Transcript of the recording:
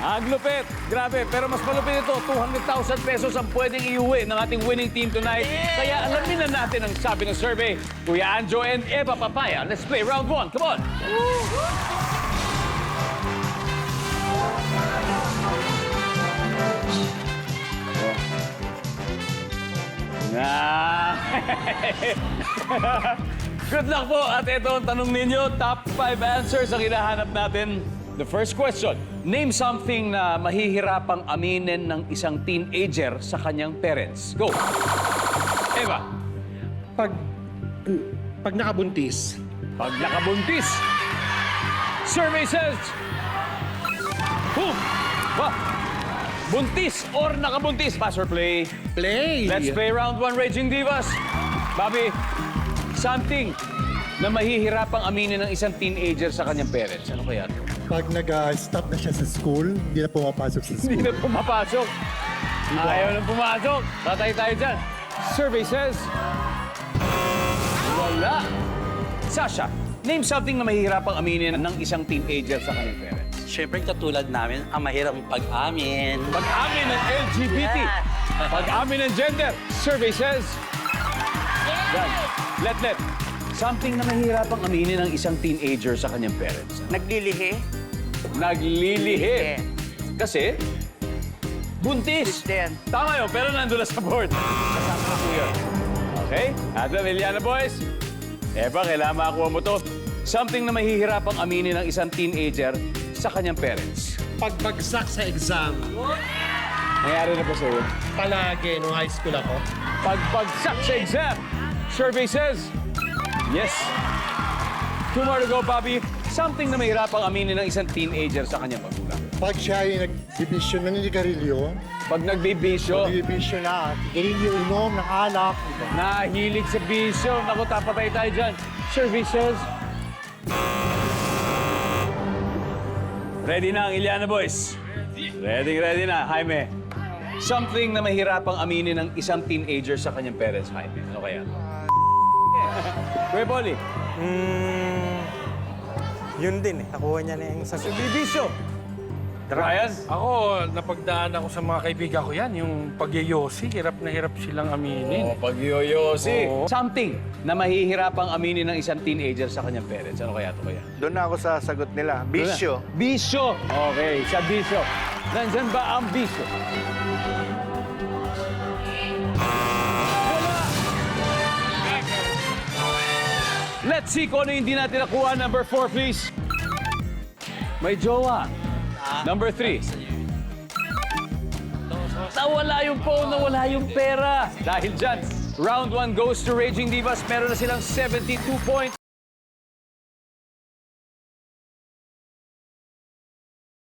Ang lupit. Grabe. Pero mas malupit ito. 200,000 pesos ang pwedeng iuwi ng ating winning team tonight. Kaya alamin na natin ang sabi ng survey. Kuya Anjo and Eva Papaya. Let's play round 1. Come on. Good luck po. At ito ang tanong ninyo. Top 5 answers ang hinahanap natin. The first question. Name something na mahihirapang aminin ng isang teenager sa kanyang parents. Go. Eva. Pag nakabuntis. Pag nakabuntis. Survey says... Wow. Buntis or nakabuntis? Pass or play? Play! Let's play round 1, Raging Divas. Bobby, something na mahihirapang aminin ng isang teenager sa kanyang parents. Ano kaya ito? Pag nag-stop na siya sa school, hindi na pumapasok sa Hindi school. na pumapasok. Ayaw na pumasok. Tatay tayo dyan. Survey says... Wala. Sasha, name something na mahihirapang aminin ng isang teenager sa kanyang parents. Siyempre, katulad namin, ang mahirap pag-amin. Pag-amin ng LGBT. Pag-amin ng gender. Survey says... Let. Something na mahirapang aminin ng isang teenager sa kanyang parents. Naglilihi? Naglilihi. Kasi, buntis. Din. Tama yun, pero nandun na sa board. Kasama ko yun. Okay? Adam, Eliana boys. Eva, kailangan makakuha mo to. Something na mahihirapang aminin ng isang teenager sa kanyang parents. Pagbagsak sa exam. Nangyari na ba sa'yo? Palagi, nung high school ako. Pagbagsak sa exam. Survey says, yes. 2 more to go, Bobby. Something na mahirapang aminin ng isang teenager sa kanyang magulang. Pag siya ay nag-division na nilikarilyo, Pag nagbibisyo, nag-division na, garilyo, inom, ng alak, diba? nahilig sa bisyo. Naku, tapatay tayo dyan. Survey says... Ready na ang Iliana boys. Ready na. Jaime. Something na mahirapang aminin ng isang teenager sa kanyang parents, Jaime. Ano kaya? Kuya Polly. Yun din eh. Nakuha niya na yung sa... Nagbibisyo. Ryan? Ako, napagdaan ako sa mga kaibigan ko yan, yung pagyoyosi, hirap na hirap silang aminin. Pagyoyosi. Oo. Something na mahihirapang aminin ng isang teenager sa kanyang parents. Ano kaya ito kaya? Doon na ako sa sagot nila. Bisyo. Bisyo. Okay, sa bisyo. Nandyan ba ang bisyo? Wala! Let's see kung ano yung hindi natin nakuha. Number 4, please. May jowa. Number 3. Nawala yung phone, nawala yung pera. Dahil dyan, round 1 goes to Raging Divas. Meron na silang 72 points.